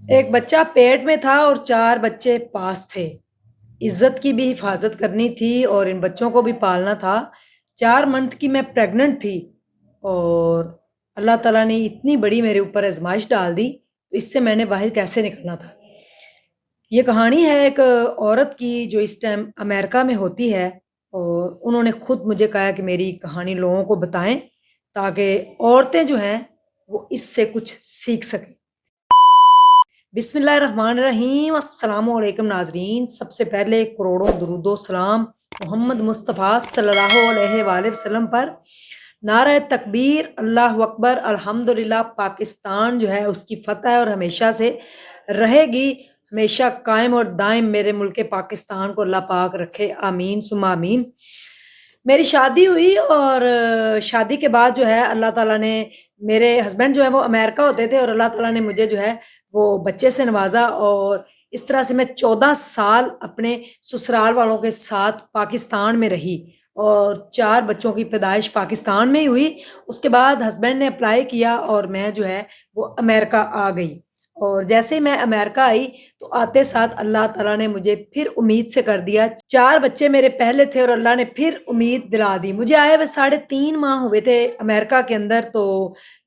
ایک بچہ پیٹ میں تھا اور 4 بچے پاس تھے۔ عزت کی بھی حفاظت کرنی تھی اور ان بچوں کو بھی پالنا تھا۔ 4 منتھ کی میں پریگننٹ تھی اور اللہ تعالیٰ نے اتنی بڑی میرے اوپر آزمائش ڈال دی، تو اس سے میں نے باہر کیسے نکلنا تھا۔ یہ کہانی ہے ایک عورت کی جو اس ٹائم امریکہ میں ہوتی ہے، اور انہوں نے خود مجھے کہا کہ میری کہانی لوگوں کو بتائیں تاکہ عورتیں جو ہیں وہ اس سے کچھ سیکھ سکیں۔ بسم اللہ الرحمن الرحیم۔ السلام علیکم ناظرین، سب سے پہلے کروڑوں درود و سلام محمد مصطفیٰ صلی اللہ علیہ وآلہ وسلم پر۔ نعرہ تکبیر، اللہ اکبر، الحمدللہ۔ پاکستان جو ہے اس کی فتح ہے اور ہمیشہ سے رہے گی، ہمیشہ قائم اور دائم میرے ملک پاکستان کو اللہ پاک رکھے، آمین ثم آمین۔ میری شادی ہوئی اور شادی کے بعد جو ہے اللہ تعالیٰ نے، میرے ہسبینڈ جو ہے وہ امریکہ ہوتے تھے اور اللہ تعالیٰ نے مجھے جو ہے وہ بچے سے نوازا، اور اس طرح سے میں 14 سال اپنے سسرال والوں کے ساتھ پاکستان میں رہی اور 4 بچوں کی پیدائش پاکستان میں ہی ہوئی۔ اس کے بعد ہسبینڈ نے اپلائی کیا اور میں جو ہے وہ امریکہ آ گئی، اور جیسے ہی میں امریکہ آئی تو آتے ساتھ اللہ تعالیٰ نے مجھے پھر امید سے کر دیا۔ 4 بچے میرے پہلے تھے اور اللہ نے پھر امید دلا دی مجھے۔ آئے ہوئے 3.5 ماہ ہوئے تھے امریکہ کے اندر، تو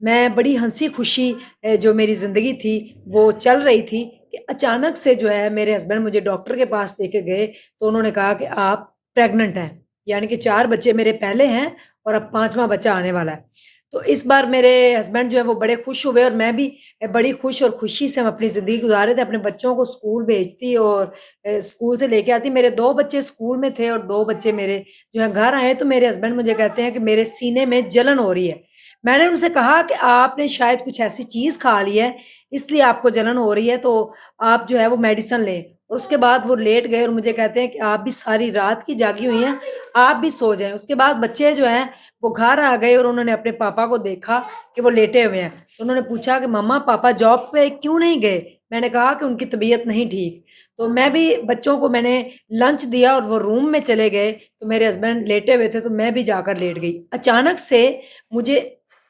میں بڑی ہنسی خوشی جو میری زندگی تھی وہ چل رہی تھی کہ اچانک سے جو ہے میرے ہسبینڈ مجھے ڈاکٹر کے پاس لے کے گئے، تو انہوں نے کہا کہ آپ پریگننٹ ہیں، یعنی کہ 4 بچے میرے پہلے ہیں اور اب 5واں بچہ آنے والا ہے۔ تو اس بار میرے ہسبینڈ جو ہے وہ بڑے خوش ہوئے اور میں بھی بڑی خوش اور خوشی سے ہم اپنی زندگی گزارے تھے، اپنے بچوں کو اسکول بھیجتی اور اسکول سے لے کے آتی۔ میرے 2 بچے اسکول میں تھے اور 2 بچے میرے جو ہے گھر آئے، تو میرے ہسبینڈ مجھے کہتے ہیں کہ میرے سینے میں جلن ہو رہی ہے۔ میں نے ان سے کہا کہ آپ نے شاید کچھ ایسی چیز کھا لی ہے اس لیے آپ کو جلن ہو رہی ہے، تو آپ جو ہے وہ میڈیسن لیں۔ اور اس کے بعد وہ لیٹ گئے اور مجھے کہتے ہیں کہ آپ بھی ساری رات کی جاگی ہوئی ہیں، آپ بھی سو جائیں۔ اس کے بعد بچے جو ہیں وہ گھر آ گئے اور انہوں نے اپنے پاپا کو دیکھا کہ وہ لیٹے ہوئے ہیں، تو انہوں نے پوچھا کہ ماما پاپا جاب پہ کیوں نہیں گئے؟ میں نے کہا کہ ان کی طبیعت نہیں ٹھیک۔ تو میں بھی بچوں کو میں نے لنچ دیا اور وہ روم میں چلے گئے، تو میرے ہسبینڈ لیٹے ہوئے تھے تو میں بھی جا کر لیٹ گئی۔ اچانک سے مجھے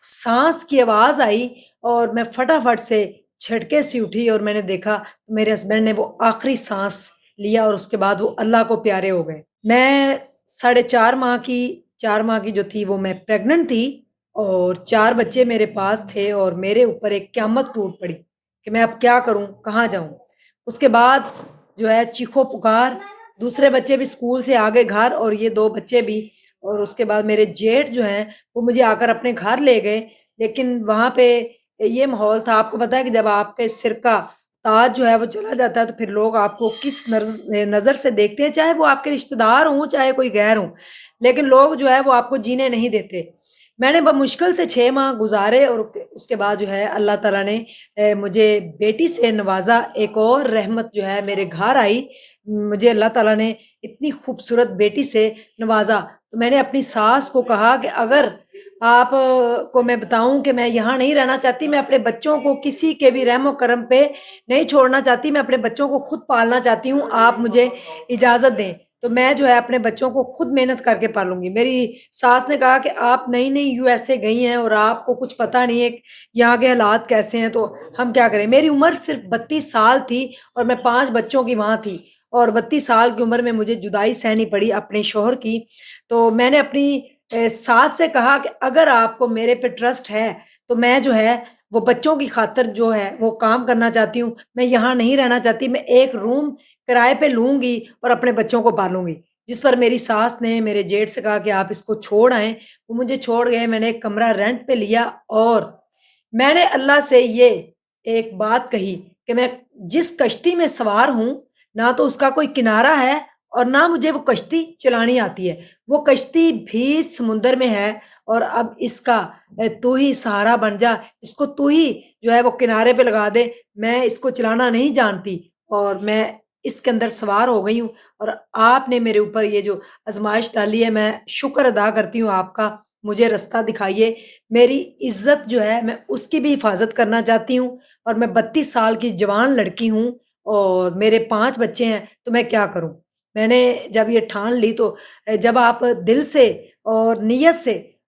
سانس کی آواز آئی اور میں فٹافٹ سے جھٹکے سی اٹھی اور میں نے دیکھا میرے ہسبینڈ نے وہ آخری سانس لیا اور اس کے بعد وہ اللہ کو پیارے ہو گئے۔ میں 4.5 ماہ کی 4 ماہ کی جو تھی وہ میں پریگننٹ تھی اور 4 بچے میرے پاس تھے، اور میرے اوپر ایک قیامت ٹوٹ پڑی کہ میں اب کیا کروں، کہاں جاؤں۔ اس کے بعد جو ہے چیخو پکار، دوسرے بچے بھی اسکول سے آ گئے گھر اور یہ 2 بچے بھی، اور اس کے بعد میرے جیٹھ جو ہیں وہ مجھے آ کر اپنے گھر لے گئے۔ لیکن وہاں پہ یہ ماحول تھا، آپ کو پتہ ہے کہ جب آپ کے سر کا تاج جو ہے وہ چلا جاتا ہے تو پھر لوگ آپ کو کس نظر سے دیکھتے ہیں، چاہے وہ آپ کے رشتہ دار ہوں چاہے کوئی غیر ہوں، لیکن لوگ جو ہے وہ آپ کو جینے نہیں دیتے۔ میں نے بمشکل سے 6 ماہ گزارے اور اس کے بعد جو ہے اللہ تعالیٰ نے مجھے بیٹی سے نوازا، ایک اور رحمت جو ہے میرے گھر آئی، مجھے اللہ تعالیٰ نے اتنی خوبصورت بیٹی سے نوازا۔ تو میں نے اپنی ساس کو کہا کہ اگر آپ کو میں بتاؤں کہ میں یہاں نہیں رہنا چاہتی، میں اپنے بچوں کو کسی کے بھی رحم و کرم پہ نہیں چھوڑنا چاہتی، میں اپنے بچوں کو خود پالنا چاہتی ہوں، آپ مجھے اجازت دیں تو میں جو ہے اپنے بچوں کو خود محنت کر کے پالوں گی۔ میری ساس نے کہا کہ آپ نئی نئی USA گئی ہیں اور آپ کو کچھ پتہ نہیں ہے یہاں کے حالات کیسے ہیں، تو ہم کیا کریں۔ میری عمر صرف 32 سال تھی اور میں 5 بچوں کی ماں تھی، اور 32 سال کی عمر میں مجھے جدائی سہنی پڑی اپنے شوہر کی۔ تو میں نے اپنی ساس سے کہا کہ اگر آپ کو میرے پہ ٹرسٹ ہے تو میں جو ہے وہ بچوں کی خاطر جو ہے وہ کام کرنا چاہتی ہوں، میں یہاں نہیں رہنا چاہتی، میں ایک روم کرائے پہ لوں گی اور اپنے بچوں کو پالوں گی۔ جس پر میری ساس نے میرے جیٹھ سے کہا کہ آپ اس کو چھوڑ آئیں، وہ مجھے چھوڑ گئے۔ میں نے ایک کمرہ رینٹ پہ لیا اور میں نے اللہ سے یہ ایک بات کہی کہ میں جس کشتی میں سوار ہوں نہ تو اس کا کوئی کنارہ ہے اور نہ مجھے وہ کشتی چلانی آتی ہے، وہ کشتی بھی سمندر میں ہے، اور اب اس کا تو ہی سہارا بن جا، اس کو تو ہی جو ہے وہ کنارے پہ لگا دے، میں اس کو چلانا نہیں جانتی اور میں اس کے اندر سوار ہو گئی ہوں، اور آپ نے میرے اوپر یہ جو آزمائش ڈالی ہے میں شکر ادا کرتی ہوں آپ کا، مجھے رستہ دکھائیے۔ میری عزت جو ہے میں اس کی بھی حفاظت کرنا چاہتی ہوں، اور میں 32 سال کی جوان لڑکی ہوں اور میرے 5 بچے ہیں، تو میں کیا کروں۔ میں نے جب یہ ٹھان لی تو جب آپ دل سے اور نیت سے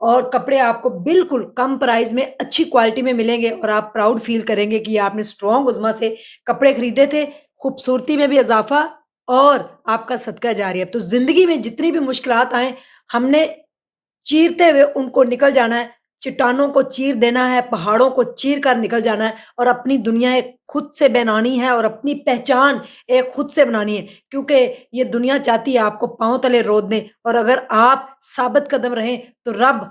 اور کپڑے آپ کو بالکل کم پرائز میں اچھی کوالٹی میں ملیں گے اور آپ پراؤڈ فیل کریں گے کہ یہ آپ نے اسٹرانگ عظما سے کپڑے خریدے تھے، خوبصورتی میں بھی اضافہ اور آپ کا صدقہ جاری ہے۔ تو زندگی میں جتنی بھی مشکلات آئیں، ہم نے چیرتے ہوئے ان کو نکل جانا ہے، چٹانوں کو چیر دینا ہے، پہاڑوں کو چیر کر نکل جانا ہے اور اپنی دنیا ایک خود سے بنانی ہے اور اپنی پہچان ایک خود سے بنانی ہے، کیونکہ یہ دنیا چاہتی ہے آپ کو پاؤں تلے رود دیں اور اگر آپ ثابت قدم رہیں تو رب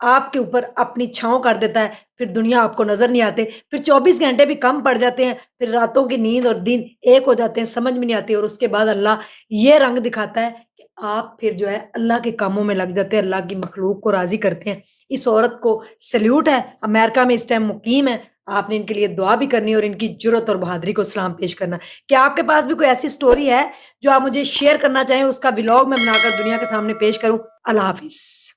آپ کے اوپر اپنی چھاؤں کر دیتا ہے، پھر دنیا آپ کو نظر نہیں آتے، پھر 24 گھنٹے بھی کم پڑ جاتے ہیں، پھر راتوں کی نیند اور دن ایک ہو جاتے ہیں، سمجھ میں نہیں آتی اور اس کے بعد اللہ یہ رنگ دکھاتا ہے کہ آپ پھر جو ہے اللہ کے کاموں میں لگ جاتے ہیں، اللہ کی مخلوق کو راضی کرتے ہیں۔ اس عورت کو سیلیوٹ ہے، امریکہ میں اس ٹائم مقیم ہے، آپ نے ان کے لیے دعا بھی کرنی ہے اور ان کی جرأت اور بہادری کو سلام پیش کرنا ہے۔ کیا آپ کے پاس بھی کوئی ایسی سٹوری ہے جو آپ مجھے شیئر کرنا چاہیں اور اس کا ولاگ میں بنا کر دنیا کے سامنے پیش کروں؟ اللہ حافظ۔